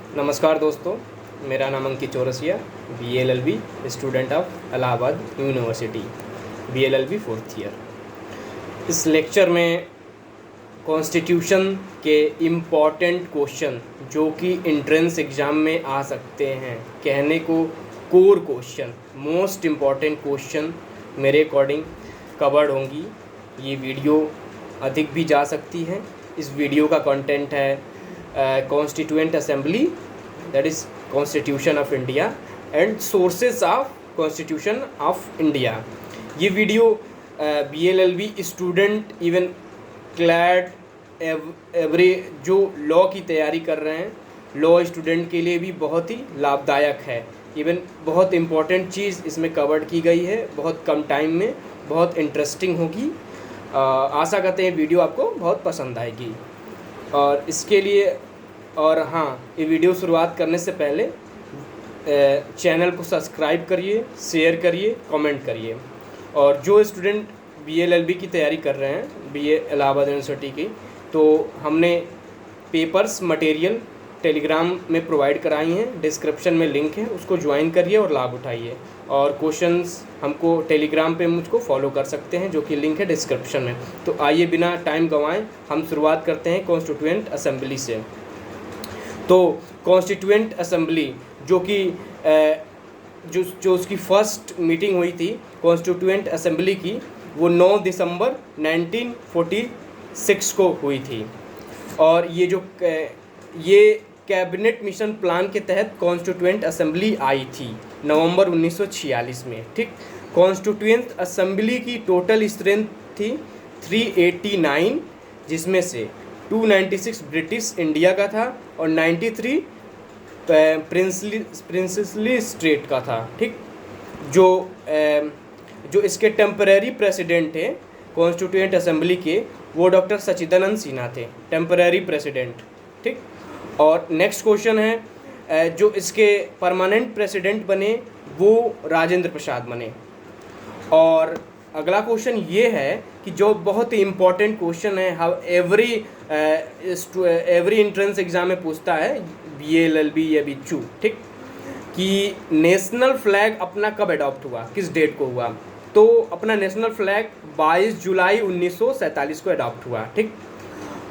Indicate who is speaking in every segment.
Speaker 1: नमस्कार दोस्तों, मेरा नाम Ankit Chaurasia, BLLB student of Allahabad University, BLLB fourth year. इस लेक्चर में कॉन्स्टिट्यूशन के इम्पॉर्टेंट क्वेश्चन जो कि एंट्रेंस एग्ज़ाम में आ सकते हैं, कहने को core question, most important question मेरे अकॉर्डिंग कवर्ड होंगी। ये वीडियो अधिक भी जा सकती है। इस वीडियो का कंटेंट है constituent assembly, that is constitution of India and sources of constitution of India. ये video BLLB student, even CLAT, every जो लॉ की तैयारी कर रहे हैं, लॉ स्टूडेंट के लिए भी बहुत ही लाभदायक है। इवन बहुत इम्पॉर्टेंट चीज़ इसमें कवर्ड की गई है, बहुत कम टाइम में, बहुत इंटरेस्टिंग होगी। आशा करते हैं वीडियो आपको बहुत पसंद आएगी। और इसके लिए हाँ, ये वीडियो शुरुआत करने से पहले चैनल को सब्सक्राइब करिए, शेयर करिए, कमेंट करिए। और जो स्टूडेंट BLLB की तैयारी कर रहे हैं, BA इलाहाबाद यूनिवर्सिटी की, तो हमने पेपर्स मटेरियल टेलीग्राम में प्रोवाइड कराई हैं। डिस्क्रिप्शन में लिंक है, उसको ज्वाइन करिए और लाभ उठाइए। और क्वेश्चंस हमको टेलीग्राम पे मुझको फॉलो कर सकते हैं, जो कि लिंक है डिस्क्रिप्शन में। तो आइए बिना टाइम गंवाएं हम शुरुआत करते हैं कॉन्स्टिट्यूएंट असेंबली से। तो कॉन्स्टिट्यूएंट असेंबली जो कि जो उसकी फर्स्ट मीटिंग हुई थी कॉन्स्टिट्यूएंट असेंबली की, वो 9 दिसंबर 1946 को हुई थी। और ये कैबिनेट मिशन प्लान के तहत कॉन्स्टिट्यूएंट असेंबली आई थी नवंबर 1946 में। ठीक, कॉन्स्टिट्यूएंट असेंबली की टोटल स्ट्रेंथ थी 389, जिसमें से 296 ब्रिटिश इंडिया का था और 93 प्रिंसली स्टेट का था। ठीक, जो इसके टेम्परेरी प्रेसिडेंट थे कॉन्स्टिट्यूएंट असेंबली के, वो डॉक्टर सच्चिदानंद सिन्हा थे, टेम्परेरी प्रेसिडेंट। ठीक, और नेक्स्ट क्वेश्चन है जो इसके परमानेंट प्रेसिडेंट बने वो राजेंद्र प्रसाद बने। और अगला क्वेश्चन ये है कि जो बहुत ही इम्पोर्टेंट क्वेश्चन है, हाउ एवरी एंट्रेंस एग्जाम में पूछता है, BLLB या BCHU, ठीक, कि नेशनल फ्लैग अपना कब अडॉप्ट हुआ, किस डेट को हुआ। तो अपना नेशनल फ्लैग 22 जुलाई 1947 को अडॉप्ट हुआ। ठीक,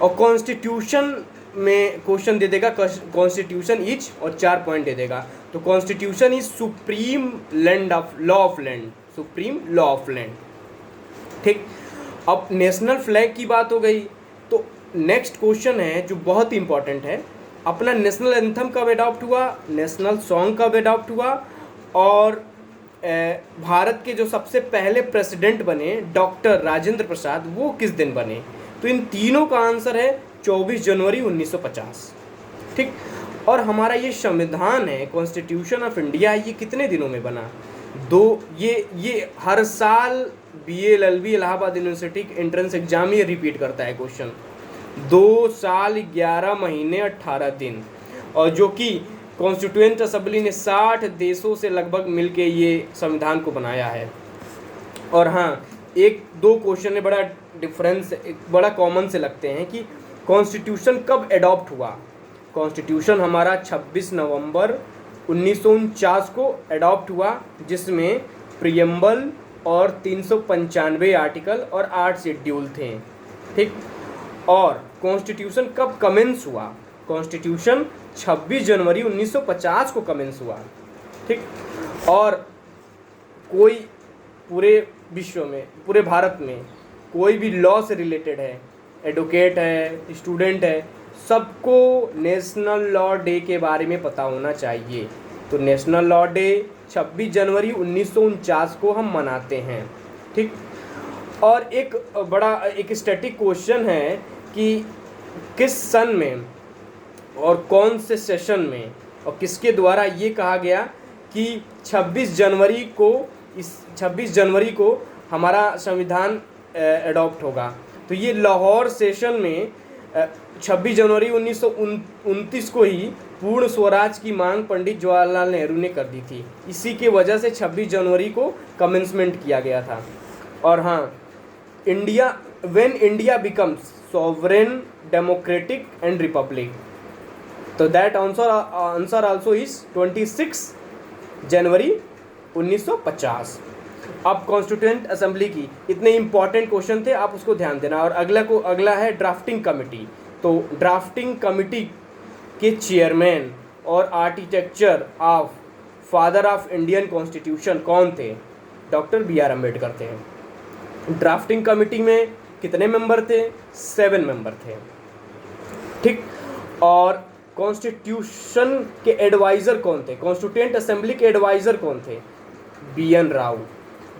Speaker 1: और कॉन्स्टिट्यूशन में क्वेश्चन दे देगा, कॉन्स्टिट्यूशन इज, और 4 पॉइंट दे देगा। तो constitution is supreme land of law of land, supreme law of land. ठीक, अब नेशनल फ्लैग की बात हो गई, तो नेक्स्ट क्वेश्चन है जो बहुत ही इंपॉर्टेंट है, अपना नेशनल एंथम कब अडॉप्ट हुआ, नेशनल सॉन्ग कब अडॉप्ट हुआ, और भारत के जो सबसे पहले प्रेसिडेंट बने डॉक्टर राजेंद्र प्रसाद, वो किस दिन बने। तो इन तीनों का आंसर है 24 जनवरी 1950। ठीक, और हमारा ये संविधान है, कॉन्स्टिट्यूशन ऑफ इंडिया, ये कितने दिनों में बना। ये हर साल BLLB Allahabad university entrance exam ये रिपीट करता है क्वेश्चन। 2 साल 11 महीने 18 दिन। और जो कि कॉन्स्टिट्यूएंट असेंबली ने 60 देशों से लगभग मिलके ये संविधान को बनाया है। और हाँ, 1-2 क्वेश्चन में बड़ा डिफरेंस, बड़ा कॉमन से लगते हैं कि कॉन्स्टिट्यूशन कब अडॉप्ट हुआ। कॉन्स्टिट्यूशन हमारा 26 नवंबर 1949 को अडॉप्ट हुआ, जिसमें प्रियम्बल और 395 आर्टिकल और 8 शेड्यूल थे। ठीक, और कॉन्स्टिट्यूशन कब कमेंस हुआ, कॉन्स्टिट्यूशन 26 जनवरी 1950 को कमेंस हुआ। ठीक, और कोई पूरे विश्व में, पूरे भारत में कोई भी लॉ से रिलेटेड है, एडवोकेट है, स्टूडेंट है, सबको नेशनल लॉ डे के बारे में पता होना चाहिए। तो नेशनल लॉ डे 26 जनवरी 1949 को हम मनाते हैं। ठीक, और एक स्टैटिक क्वेश्चन है कि किस सन में और कौन से सेशन में और किसके द्वारा ये कहा गया कि 26 जनवरी को हमारा संविधान अडॉप्ट होगा। तो ये लाहौर सेशन में 26 जनवरी 1929 को ही पूर्ण स्वराज की मांग पंडित जवाहरलाल नेहरू ने कर दी थी। इसी के वजह से 26 जनवरी को कमेंसमेंट किया गया था। और हाँ, when India becomes sovereign, democratic and Republic, तो दैट आंसर आल्सो इज 26 जनवरी 1950। अब कॉन्स्टिट्यूएंट असेंबली की इतने इंपॉर्टेंट क्वेश्चन थे, आप उसको ध्यान देना। और अगला है ड्राफ्टिंग कमेटी। तो ड्राफ्टिंग कमेटी के चेयरमैन और architecture of father of Indian constitution कौन थे? डॉक्टर बी आर अम्बेडकर थे। ड्राफ्टिंग कमेटी में कितने मेंबर थे? 7 मेंबर थे, ठीक। और कॉन्स्टिट्यूशन के एडवाइज़र कौन थे? कॉन्स्टिट्यूएंट असेंबली के एडवाइज़र कौन थे? BN राव।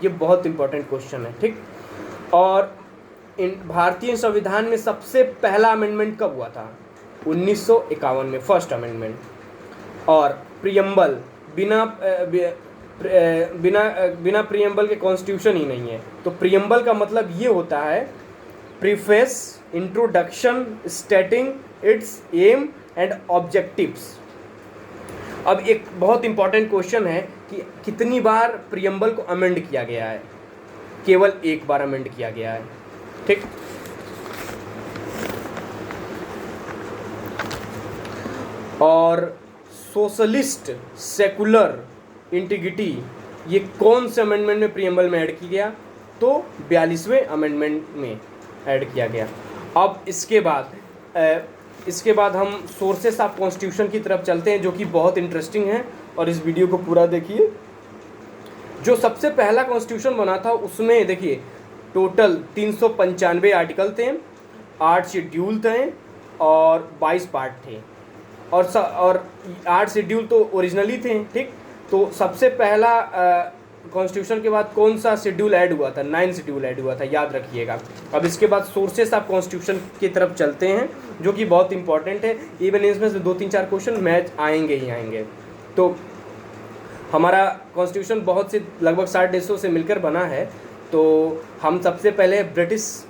Speaker 1: ये बहुत इंपॉर्टेंट क्वेश्चन है, ठीक। और भारतीय संविधान में सबसे पहला अमेंडमेंट कब हुआ था? 1951 में, फर्स्ट अमेंडमेंट। और प्रियम्बल, बिना प्रियम्बल के कॉन्स्टिट्यूशन ही नहीं है। तो प्रियम्बल का मतलब ये होता है preface, introduction, stating its aim and objectives. अब एक बहुत इंपॉर्टेंट क्वेश्चन है कि कितनी बार प्रियम्बल को अमेंड किया गया है? केवल एक बार अमेंड किया गया है, ठीक। और सोशलिस्ट, सेकुलर, इंटीग्रिटी, ये कौन से अमेंडमेंट में प्रियम्बल में ऐड किया गया? तो 42वें अमेंडमेंट में ऐड किया गया। अब इसके बाद हम सोर्सेस ऑफ कॉन्स्टिट्यूशन की तरफ चलते हैं, जो कि बहुत इंटरेस्टिंग है, और इस वीडियो को पूरा देखिए। जो सबसे पहला कॉन्स्टिट्यूशन बना था उसमें देखिए टोटल 395 आर्टिकल थे, 8 शेड्यूल थे और 22 पार्ट थे। और 8 शेड्यूल तो ओरिजिनली थे, ठीक। तो सबसे पहला कॉन्स्टिट्यूशन के बाद कौन सा शेड्यूल ऐड हुआ था? 9 शेड्यूल ऐड हुआ था, याद रखिएगा। अब इसके बाद सोर्सेस ऑफ कॉन्स्टिट्यूशन की तरफ चलते हैं, जो कि बहुत इंपॉर्टेंट है। इवन इसमें से 2-3-4 क्वेश्चन मैच आएंगे ही आएंगे। तो हमारा कॉन्स्टिट्यूशन बहुत से लगभग 60 देशों से मिलकर बना है। तो हम सबसे पहले ब्रिटिश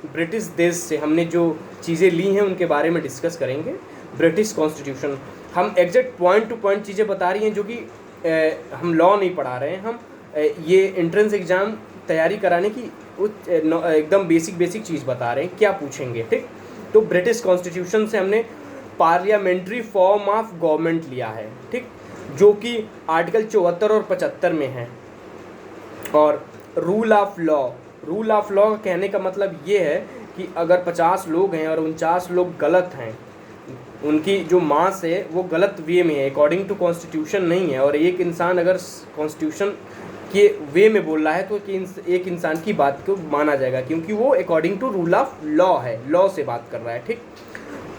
Speaker 1: देश से हमने जो चीज़ें ली हैं उनके बारे में डिस्कस करेंगे। ब्रिटिश कॉन्स्टिट्यूशन, हम एग्जैक्ट पॉइंट टू पॉइंट चीज़ें बता रही हैं, जो कि हम लॉ नहीं पढ़ा रहे हैं। हम ये एंट्रेंस एग्ज़ाम तैयारी कराने की एकदम बेसिक चीज़ बता रहे हैं, क्या पूछेंगे, ठीक। तो ब्रिटिश कॉन्स्टिट्यूशन से हमने पार्लियामेंट्री फॉर्म ऑफ गवर्नमेंट लिया है, ठीक, जो कि आर्टिकल 74 और 75 में है। और रूल ऑफ लॉ कहने का मतलब ये है कि अगर 50 लोग हैं और 49 लोग गलत हैं, उनकी जो मास है वो गलत वे में है, अकॉर्डिंग टू कॉन्स्टिट्यूशन नहीं है, और एक इंसान अगर कॉन्स्टिट्यूशन के वे में बोल रहा है तो एक इंसान की बात को माना जाएगा, क्योंकि वो according to rule of law है, लॉ से बात कर रहा है, ठीक।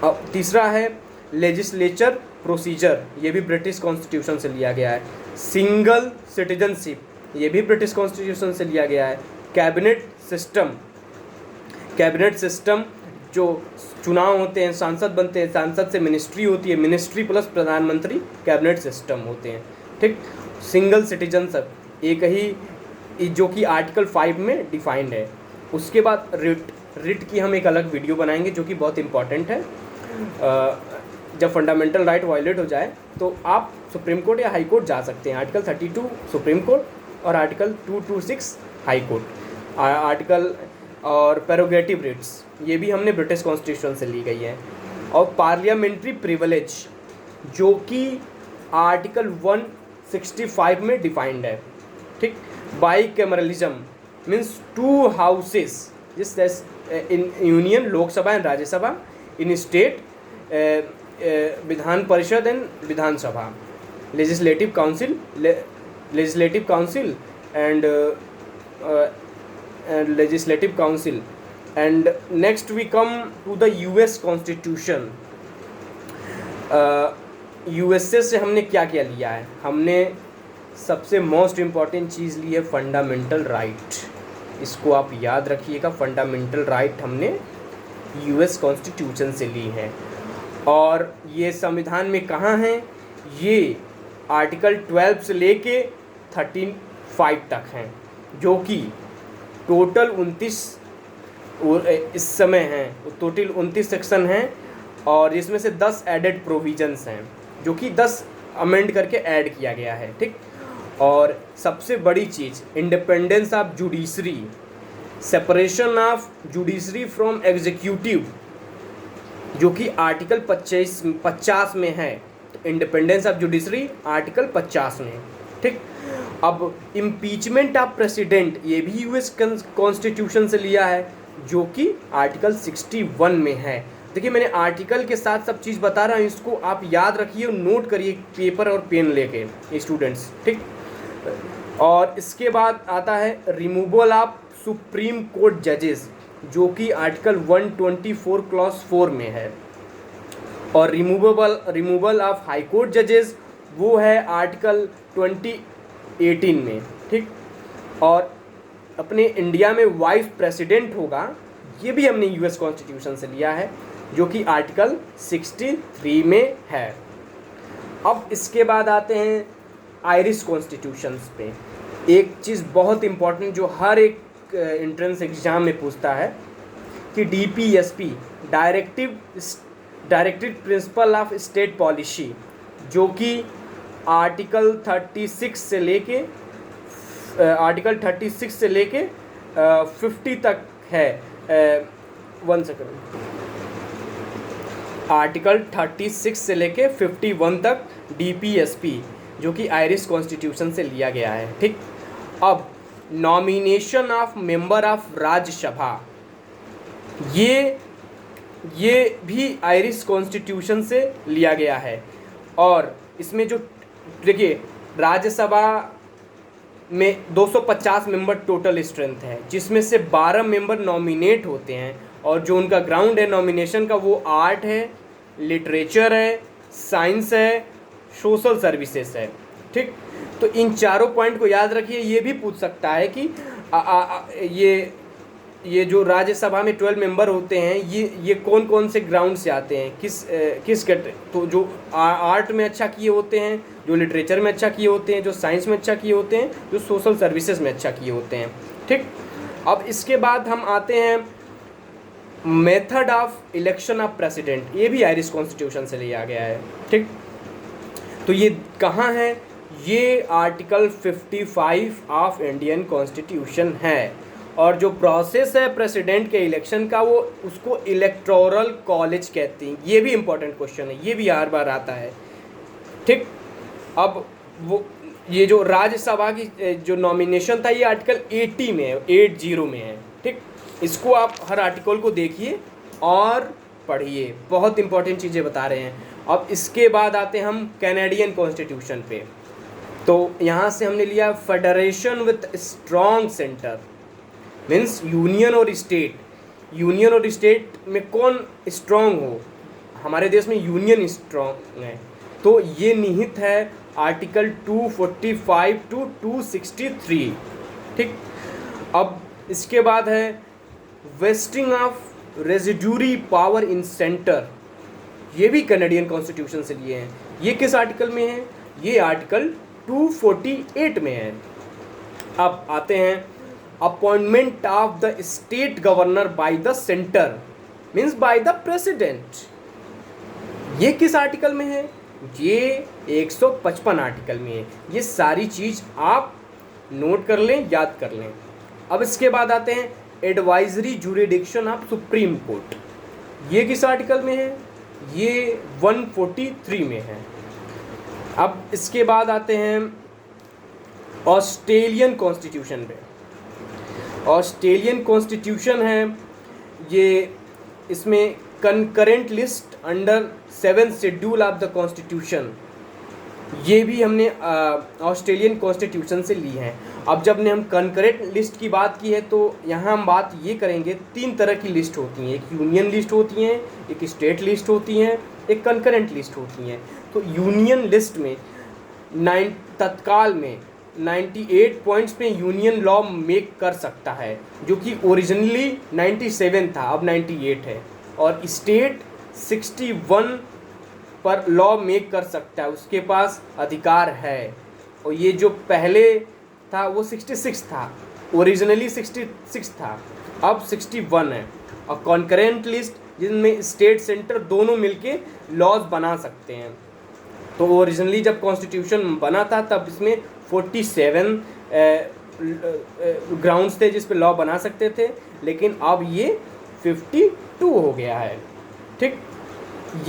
Speaker 1: अब तीसरा है लेजिस्लेचर प्रोसीजर, ये भी ब्रिटिश कॉन्स्टिट्यूशन से लिया गया है। सिंगल सिटीजनशिप, ये भी ब्रिटिश कॉन्स्टिट्यूशन से लिया गया है। कैबिनेट सिस्टम, जो चुनाव होते हैं, सांसद बनते हैं, सांसद से मिनिस्ट्री होती है, मिनिस्ट्री प्लस प्रधानमंत्री, कैबिनेट सिस्टम होते हैं, ठीक। सिंगल सिटीजनशिप एक ही, जो कि आर्टिकल 5 में डिफाइंड है। उसके बाद रिट की हम एक अलग वीडियो बनाएंगे, जो कि बहुत इंपॉर्टेंट है। जब फंडामेंटल राइट वायलेट हो जाए तो आप सुप्रीम कोर्ट या हाई कोर्ट जा सकते हैं। आर्टिकल 32 सुप्रीम कोर्ट और आर्टिकल 226 हाई कोर्ट। आर्टिकल और प्रेरोगेटिव रिट्स, ये भी हमने ब्रिटिश कॉन्स्टिट्यूशन से ली गई है। और पार्लियामेंट्री प्रिविलेज, जो कि आर्टिकल 165 में डिफाइंड है, ठीक। बाईकैमरलिज्म मीन्स 2 हाउसेस, जिस in union Lok Sabha and Rajya Sabha, in state Vidhan Parishad and Vidhan Sabha, legislative council and legislative council. And next we come to the US constitution. USA से हमने क्या क्या लिया है? हमने सबसे मोस्ट इम्पॉर्टेंट चीज़ ली है फंडामेंटल राइट। इसको आप याद रखिएगा, फंडामेंटल राइट हमने US कॉन्स्टिट्यूशन से ली है। और ये संविधान में कहाँ हैं? ये आर्टिकल 12 से लेके 35 तक हैं, जो कि टोटल 29 इस समय हैं। टोटल 29 सेक्शन हैं, और इसमें से 10 एडेड प्रोविजंस हैं, जो कि 10 अमेंड करके ऐड किया गया है, ठीक। और सबसे बड़ी चीज़, independence of judiciary, separation of judiciary from executive, जो कि आर्टिकल 50 में है। इंडिपेंडेंस ऑफ जुडिशरी आर्टिकल 50 में, ठीक। अब इम्पीचमेंट ऑफ प्रेसिडेंट ये भी यूएस कॉन्स्टिट्यूशन से लिया है, जो कि आर्टिकल 61 में है। देखिए मैंने आर्टिकल के साथ सब चीज़ बता रहा हूँ, इसको आप याद रखिए, नोट करिए पेपर और पेन लेके स्टूडेंट्स, ठीक। और इसके बाद आता है रिमूवल ऑफ सुप्रीम कोर्ट जजेस, जो कि आर्टिकल 124 क्लॉज 4 में है। और रिमूवल ऑफ हाई कोर्ट जजेस वो है आर्टिकल 2018 में, ठीक। और अपने इंडिया में वाइस प्रेसिडेंट होगा, ये भी हमने यूएस कॉन्स्टिट्यूशन से लिया है, जो कि आर्टिकल 63 में है। अब इसके बाद आते हैं आयरिश कॉन्स्टिट्यूशंस पे। एक चीज़ बहुत इम्पॉर्टेंट जो हर एक एंट्रेंस एग्ज़ाम में पूछता है कि DPSP directive principle of state policy, जो कि आर्टिकल 36 से लेके 50 तक है। वन सेकंड, आर्टिकल 36 से लेके 51 तक DPSP, जो कि आयरिश कॉन्स्टिट्यूशन से लिया गया है, ठीक। अब nomination of member of Rajya Sabha, ये भी आयरिश कॉन्स्टिट्यूशन से लिया गया है। और इसमें जो देखिए राज्यसभा में 250 मेंबर टोटल स्ट्रेंथ है, जिसमें से 12 मेंबर नॉमिनेट होते हैं, और जो उनका ग्राउंड है नॉमिनेशन का वो आर्ट है, लिटरेचर है, साइंस है, सोशल सर्विसेज है, ठीक। तो इन चारों पॉइंट को याद रखिए। ये भी पूछ सकता है कि ये जो राज्यसभा में 12 मेंबर होते हैं, ये कौन कौन से ग्राउंड से आते हैं, किस तो जो आर्ट में अच्छा किए होते हैं, जो लिटरेचर में अच्छा किए होते हैं, जो साइंस में अच्छा किए होते हैं, जो सोशल सर्विसेज में अच्छा किए होते हैं, ठीक। अब इसके बाद हम आते हैं method of election of president, ये भी आयरिश कॉन्स्टिट्यूशन से लिया गया है, ठीक। तो ये कहाँ है? ये आर्टिकल 55 ऑफ इंडियन कॉन्स्टिट्यूशन है। और जो प्रोसेस है प्रेसिडेंट के इलेक्शन का, वो उसको इलेक्टोरल कॉलेज कहते हैं। ये भी इम्पोर्टेंट क्वेश्चन है, ये भी हर बार आता है, ठीक। अब वो ये जो राज्यसभा की जो नॉमिनेशन था, ये आर्टिकल 80 में है, 80 में है, ठीक। इसको आप हर आर्टिकल को देखिए और पढ़िए, बहुत इंपॉर्टेंट चीज़ें बता रहे हैं। अब इसके बाद आते हैं हम कैनेडियन कॉन्स्टिट्यूशन पे। तो यहाँ से हमने लिया federation with strong centre, means union और स्टेट में कौन स्ट्रॉन्ग हो। हमारे देश में यूनियन स्ट्रॉन्ग है, तो ये निहित है आर्टिकल 245 टू 263, ठीक। अब इसके बाद है wasting of residuary power in centre, ये भी कैनेडियन कॉन्स्टिट्यूशन से लिए हैं। ये किस आर्टिकल में है? ये आर्टिकल 248 में है। अब आते हैं appointment of the state governor by the centre, means by the president, ये किस आर्टिकल में है? ये 155 आर्टिकल में है। ये सारी चीज़ आप नोट कर लें, याद कर लें। अब इसके बाद आते हैं advisory jurisdiction of supreme court, ये किस आर्टिकल में है? ये 143 में है। अब इसके बाद आते हैं ऑस्ट्रेलियन कॉन्स्टिट्यूशन पे। ऑस्ट्रेलियन कॉन्स्टिट्यूशन है ये, इसमें concurrent list under 7 schedule of the constitution, ये भी हमने ऑस्ट्रेलियन कॉन्स्टिट्यूशन से ली है। अब जब ने हम कंकरेंट लिस्ट की बात की है, तो यहाँ हम बात ये करेंगे, 3 तरह की लिस्ट होती हैं, एक यूनियन लिस्ट होती हैं, एक स्टेट लिस्ट होती हैं, एक कंकरेंट लिस्ट होती हैं। तो यूनियन लिस्ट में तत्काल में 98 पॉइंट्स पे यूनियन लॉ मेक कर सकता है, जो कि ओरिजिनली 97 था, अब 98 है। और स्टेट 61 पर लॉ मेक कर सकता है, उसके पास अधिकार है। और ये जो पहले था वो 66 था, ओरिजिनली 66 था, अब 61 है। और कॉन्करेंट लिस्ट जिनमें स्टेट सेंटर दोनों मिलके लॉज बना सकते हैं। तो ओरिजिनली जब कॉन्स्टिट्यूशन बना था तब इसमें 47 ग्राउंड्स थे जिस पे लॉ बना सकते थे, लेकिन अब ये 52 हो गया है, ठीक।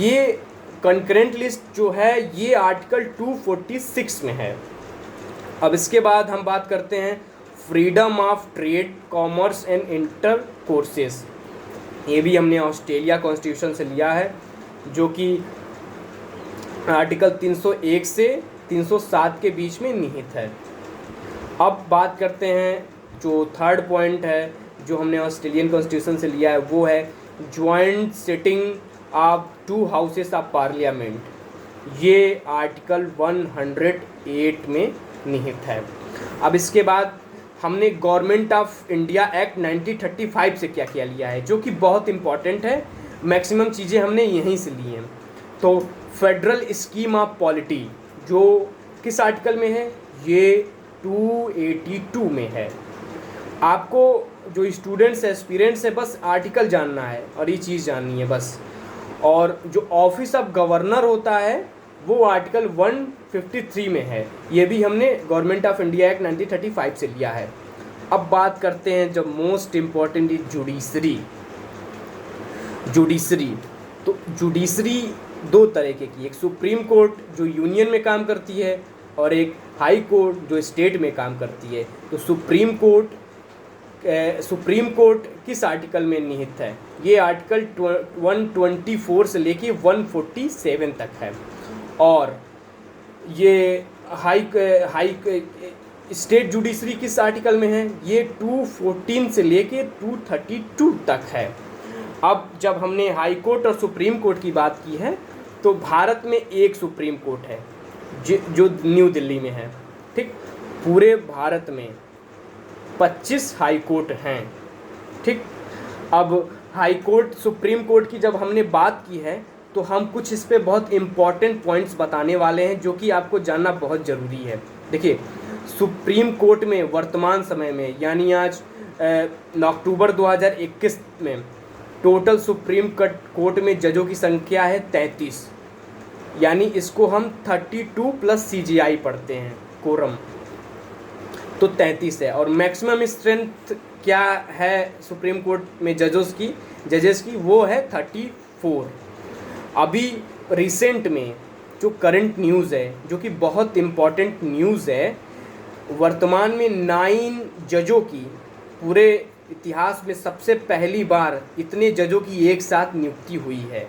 Speaker 1: ये कंकरेंट लिस्ट जो है ये आर्टिकल 246 में है। अब इसके बाद हम बात करते हैं freedom of trade, commerce and inter courses. ये भी हमने ऑस्ट्रेलिया कॉन्स्टिट्यूशन से लिया है, जो कि आर्टिकल 301 से 307 के बीच में निहित है। अब बात करते हैं जो थर्ड पॉइंट है जो हमने ऑस्ट्रेलियन कॉन्स्टिट्यूशन से लिया है, वो है joint sitting of 2 houses of parliament. ये आर्टिकल 108 में निहित है। अब इसके बाद हमने गवर्नमेंट ऑफ इंडिया एक्ट 1935 से क्या क्या लिया है, जो कि बहुत इम्पॉर्टेंट है। मैक्सिमम चीज़ें हमने यहीं से ली हैं। तो फेडरल स्कीम ऑफ पॉलिटी जो किस आर्टिकल में है, ये 282 में है। आपको जो स्टूडेंट्स एस्पिरेंट्स है बस आर्टिकल जानना है और ये चीज़ जाननी है बस। और जो ऑफिस ऑफ गवर्नर होता है वो आर्टिकल 153 में है। ये भी हमने गवर्नमेंट ऑफ इंडिया एक्ट 1935 से लिया है। अब बात करते हैं जब मोस्ट इम्पॉर्टेंट जुडिशरी। तो जुडिशरी 2 तरह की, एक सुप्रीम कोर्ट जो यूनियन में काम करती है और एक हाई कोर्ट जो स्टेट में काम करती है। तो सुप्रीम कोर्ट किस आर्टिकल में निहित है, ये आर्टिकल 124 से लेके 147 तक है। और ये हाई स्टेट जुडिशरी किस आर्टिकल में है, ये 214 से लेके 232 तक है। अब जब हमने हाई कोर्ट और सुप्रीम कोर्ट की बात की है तो भारत में एक सुप्रीम कोर्ट है जो न्यू दिल्ली में है, ठीक। पूरे भारत में 25 हाई कोर्ट हैं, ठीक। अब हाई कोर्ट सुप्रीम कोर्ट की जब हमने बात की है तो हम कुछ इस पे बहुत इम्पॉर्टेंट पॉइंट्स बताने वाले हैं जो कि आपको जानना बहुत ज़रूरी है। देखिए, सुप्रीम कोर्ट में वर्तमान समय में यानी आज अक्टूबर 2021 में टोटल सुप्रीम कोर्ट में जजों की संख्या है 33, यानी इसको हम 32 प्लस CGI पढ़ते हैं, कोरम, तो 33 है। और मैक्सिमम स्ट्रेंथ क्या है सुप्रीम कोर्ट में जजेस की, वो है 34। अभी रिसेंट में जो करंट न्यूज़ है, जो कि बहुत इम्पॉर्टेंट न्यूज़ है, वर्तमान में 9 जजों की पूरे इतिहास में सबसे पहली बार इतने जजों की एक साथ नियुक्ति हुई है।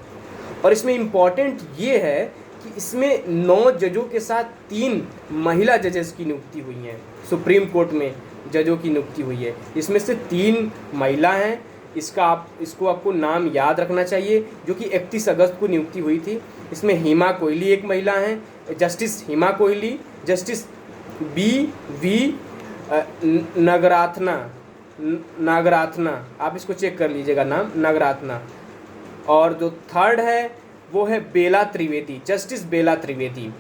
Speaker 1: और इसमें इम्पॉर्टेंट ये है कि इसमें 9 जजों के साथ 3 महिला जजेस की नियुक्ति हुई हैं। सुप्रीम कोर्ट में जजों की नियुक्ति हुई है, इसमें से 3 महिला हैं। इसको आपको नाम याद रखना चाहिए, जो कि 31 अगस्त को नियुक्ति हुई थी। इसमें हिमा कोहली एक महिला हैं, जस्टिस हिमा कोहली, जस्टिस BV नागराथना, आप इसको चेक कर लीजिएगा नाम, नागराथना। और जो थर्ड है वो है बेला त्रिवेदी, जस्टिस बेला त्रिवेदी।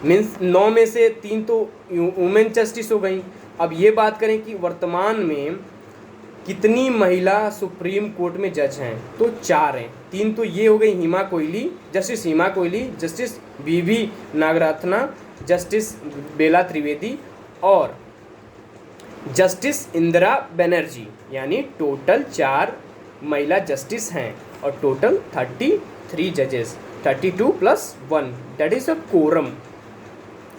Speaker 1: मीन्स 9 में से 3 तो वुमेन जस्टिस हो गई। अब ये बात करें कि वर्तमान में कितनी महिला सुप्रीम कोर्ट में जज हैं, तो 4 हैं। 3 तो ये हो गई हिमा कोहली, जस्टिस हिमा कोहली, जस्टिस BV नागराथना, जस्टिस बेला त्रिवेदी और जस्टिस इंदिरा बनर्जी, यानी टोटल 4 महिला जस्टिस हैं और टोटल 33 जजेस, 32 + 1 that is a quorum,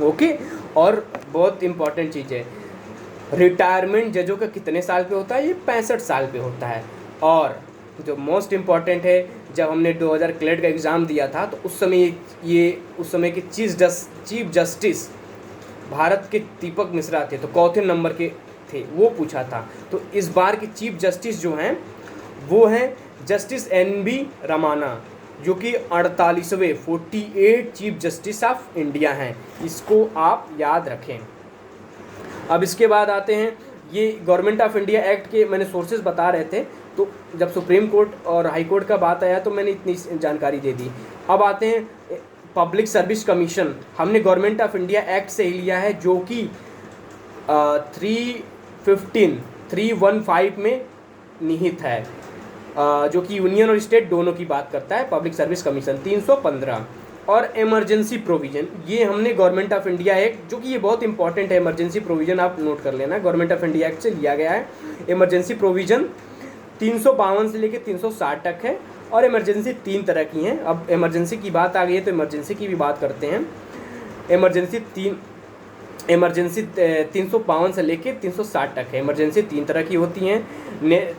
Speaker 1: okay. और बहुत इंपॉर्टेंट चीज़ है, रिटायरमेंट जजों का कितने साल पे होता है, ये 65 साल पे होता है। और जो मोस्ट इम्पॉर्टेंट है, जब हमने 2000 क्लेट का एग्ज़ाम दिया था तो उस समय के चीफ जस्टिस भारत के दीपक मिश्रा थे, तो चौथे नंबर के थे, वो पूछा था। तो इस बार के चीफ जस्टिस जो हैं वो हैं जस्टिस NB रमाना, जो कि 48 चीफ जस्टिस ऑफ इंडिया हैं। इसको आप याद रखें। अब इसके बाद आते हैं, ये गवर्नमेंट ऑफ इंडिया एक्ट के मैंने सोर्सेज बता रहे थे, तो जब सुप्रीम कोर्ट और हाई कोर्ट का बात आया तो मैंने इतनी जानकारी दे दी। अब आते हैं पब्लिक सर्विस कमीशन, हमने गवर्नमेंट ऑफ इंडिया एक्ट से ही लिया है, जो कि 315 में निहित है, जो कि यूनियन और स्टेट दोनों की बात करता है। Public service commission 315। और इमरजेंसी प्रोविज़न, ये हमने गवर्नमेंट ऑफ इंडिया एक्ट, जो कि ये बहुत इंपॉर्टेंट है, इमरजेंसी प्रोविज़न आप नोट कर लेना, गवर्नमेंट ऑफ इंडिया एक्ट से लिया गया है। इमरजेंसी प्रोविज़न 352 से लेकर 360 तक है। और इमरजेंसी 3 तरह की हैं। अब इमरजेंसी की बात आ गई है तो इमरजेंसी की भी बात करते हैं। इमरजेंसी 352 से लेके 360 तक है। इमरजेंसी 3 तरह की होती हैं।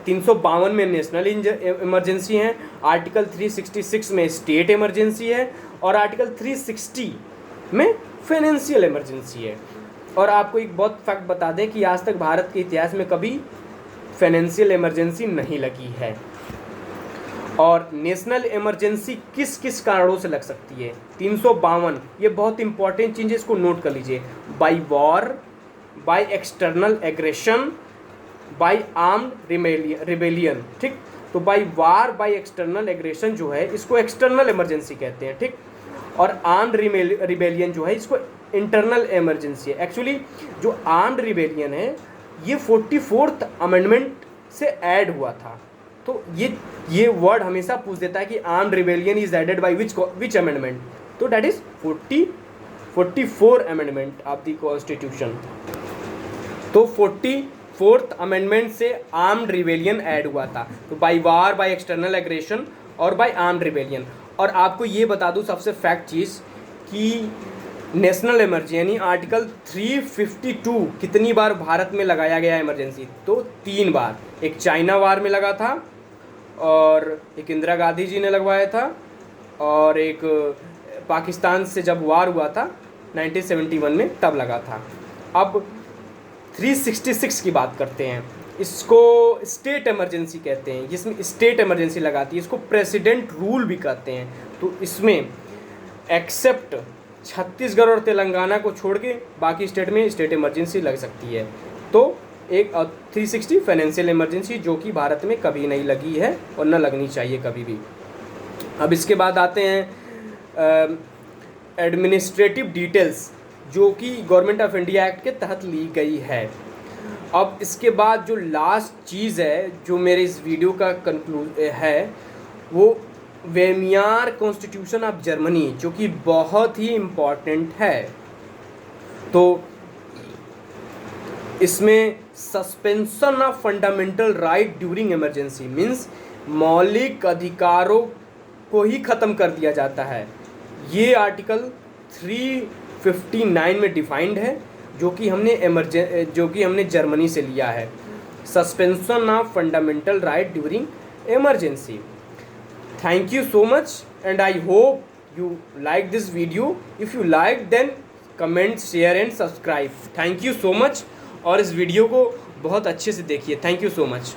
Speaker 1: 352 में नेशनल इमरजेंसी है, आर्टिकल 366 में स्टेट इमरजेंसी है और आर्टिकल 360 में फाइनेंशियल इमरजेंसी है। और आपको एक बहुत फैक्ट बता दें कि आज तक भारत के इतिहास में कभी फाइनेंशियल इमरजेंसी नहीं लगी है। और नेशनल इमरजेंसी किस किस कारणों से लग सकती है? 352, ये बहुत इंपॉर्टेंट चीज़ है, इसको नोट कर लीजिए। By war, by external aggression, by armed rebellion. ठीक, तो by war, by external aggression जो है इसको एक्सटर्नल इमरजेंसी कहते हैं। ठीक, और आर्म्ड रिबेलियन जो है इसको इंटरनल इमरजेंसी है। एक्चुअली जो आर्म्ड रिबेलियन है ये 44th अमेंडमेंट से ऐड हुआ था। तो ये वर्ड हमेशा पूछ देता है कि armed rebellion is added by which amendment, तो that is 44 amendment of the constitution. तो 44th अमेंडमेंट से आर्म्ड रिबेलियन ऐड हुआ था। तो by war, by external aggression और बाय आर्म्ड रिबेलियन। और आपको ये बता दूं सबसे फैक्ट चीज़ कि नेशनल इमरजेंसी यानी आर्टिकल 352 कितनी बार भारत में लगाया गया इमरजेंसी? तो 3 बार। एक चाइना वार में लगा था, और एक इंदिरा गांधी जी ने लगवाया था, और एक पाकिस्तान से जब वार हुआ था 1971 में तब लगा था। अब 366 की बात करते हैं। इसको स्टेट इमरजेंसी कहते हैं, जिसमें स्टेट इमरजेंसी लगाती है। इसको प्रेसिडेंट रूल भी कहते हैं। तो इसमें एक्सेप्ट छत्तीसगढ़ और तेलंगाना को छोड़ के बाकी स्टेट में स्टेट इमरजेंसी लग सकती है। तो एक 360 फाइनेंशियल इमरजेंसी जो कि भारत में कभी नहीं लगी है और न लगनी चाहिए कभी भी। अब इसके बाद आते हैं एडमिनिस्ट्रेटिव डिटेल्स जो कि गवर्नमेंट ऑफ इंडिया एक्ट के तहत ली गई है। अब इसके बाद जो लास्ट चीज़ है जो मेरे इस वीडियो का कंक्लूड है वो वेमियार कॉन्स्टिट्यूशन ऑफ जर्मनी, जो कि बहुत ही इम्पॉर्टेंट है। तो इसमें suspension of fundamental right during emergency means मौलिक अधिकारों को ही ख़त्म कर दिया जाता है। ये आर्टिकल 359 में डिफाइंड है, जो कि हमने जर्मनी से लिया है। Suspension of fundamental right during emergency. Thank you so much and I hope you like this video. If you like then comment, share and subscribe. Thank you so much और इस video को बहुत अच्छे से देखिए। Thank you so much.